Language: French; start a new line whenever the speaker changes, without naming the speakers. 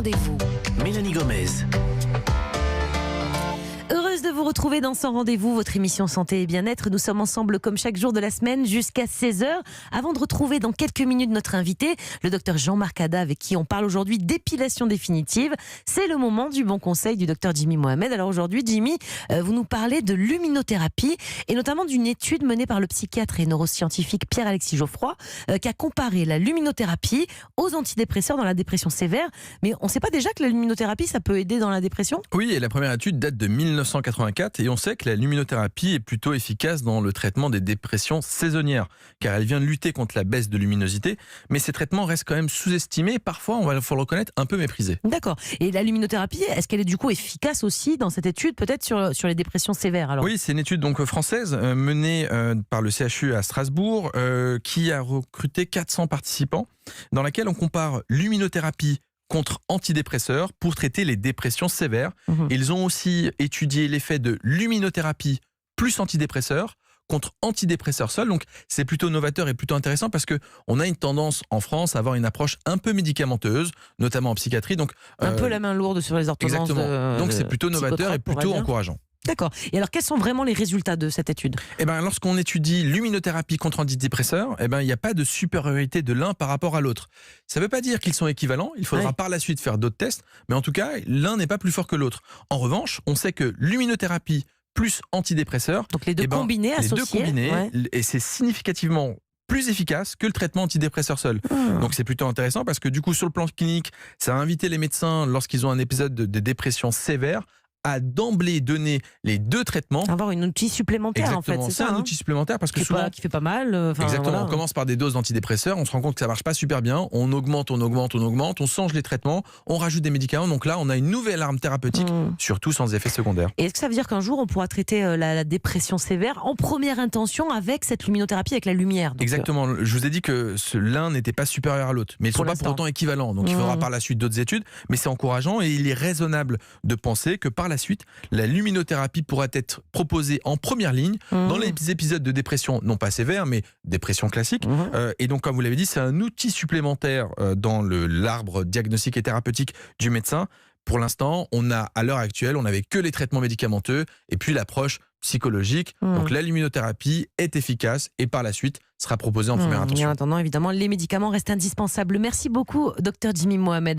rendez-vous.
Mélanie Gomez.
Heureuse de vous retrouver dans Sans Rendez-vous, votre émission santé et bien-être. Nous sommes ensemble comme chaque jour de la semaine jusqu'à 16h. Avant de retrouver dans quelques minutes notre invité, le docteur Jean-Marc Hadda, avec qui on parle aujourd'hui d'épilation définitive. C'est le moment du bon conseil du docteur Jimmy Mohamed. Alors aujourd'hui, Jimmy, vous nous parlez de luminothérapie et notamment d'une étude menée par le psychiatre et neuroscientifique Pierre-Alexis Geoffroy qui a comparé la luminothérapie aux antidépresseurs dans la dépression sévère. Mais on ne sait pas déjà que la luminothérapie, ça peut aider dans la dépression ?
Oui, et la première étude date de 1984 et on sait que la luminothérapie est plutôt efficace dans le traitement des dépressions saisonnières car elle vient de lutter contre la baisse de luminosité, mais ces traitements restent quand même sous-estimés et parfois, faut le reconnaître, un peu méprisés.
D'accord. Et la luminothérapie, est-ce qu'elle est du coup efficace aussi dans cette étude, peut-être sur les dépressions sévères alors ?
Oui, c'est une étude donc française menée par le CHU à Strasbourg qui a recruté 400 participants dans laquelle on compare luminothérapie contre antidépresseurs pour traiter les dépressions sévères. Ils ont aussi étudié l'effet de luminothérapie plus antidépresseurs contre antidépresseurs seuls. Donc c'est plutôt novateur et plutôt intéressant parce que on a une tendance en France à avoir une approche un peu médicamenteuse, notamment en psychiatrie. Donc
un peu la main lourde sur les ordonnances.
Exactement. Donc c'est plutôt novateur et plutôt encourageant.
D'accord. Et alors, quels sont vraiment les résultats de cette étude ?
Lorsqu'on étudie luminothérapie contre antidépresseurs, il n'y a pas de supériorité de l'un par rapport à l'autre. Ça ne veut pas dire qu'ils sont équivalents. Il faudra par la suite faire d'autres tests. Mais en tout cas, l'un n'est pas plus fort que l'autre. En revanche, on sait que luminothérapie plus antidépresseurs,
donc les deux combinés, associés,
et c'est significativement plus efficace que le traitement antidépresseur seul. Donc c'est plutôt intéressant parce que du coup, sur le plan clinique, ça a invité les médecins, lorsqu'ils ont un épisode de dépression sévère, à d'emblée donner les deux traitements.
Avoir un outil supplémentaire.
Exactement,
en fait, c'est ça,
un outil supplémentaire parce que
qui
souvent...
qui fait pas mal.
Exactement,
voilà.
On commence par des doses d'antidépresseurs, on se rend compte que ça marche pas super bien, on augmente, on change les traitements, on rajoute des médicaments, donc là on a une nouvelle arme thérapeutique, surtout sans effet secondaire.
Et est-ce que ça veut dire qu'un jour on pourra traiter la dépression sévère en première intention avec cette luminothérapie, avec la lumière donc,
Exactement, je vous ai dit que l'un n'était pas supérieur à l'autre, mais ils ne sont pas pour autant équivalents, donc il faudra par la suite d'autres études, mais c'est encourageant et il est raisonnable de penser que par la suite, la luminothérapie pourra être proposée en première ligne dans les épisodes de dépression, non pas sévère, mais dépression classique. Et donc, comme vous l'avez dit, c'est un outil supplémentaire dans l'arbre diagnostique et thérapeutique du médecin. Pour l'instant, à l'heure actuelle, on n'avait que les traitements médicamenteux et puis l'approche psychologique. Donc, la luminothérapie est efficace et par la suite sera proposée en première intention.
En attendant, évidemment, les médicaments restent indispensables. Merci beaucoup, docteur Jimmy Mohamed.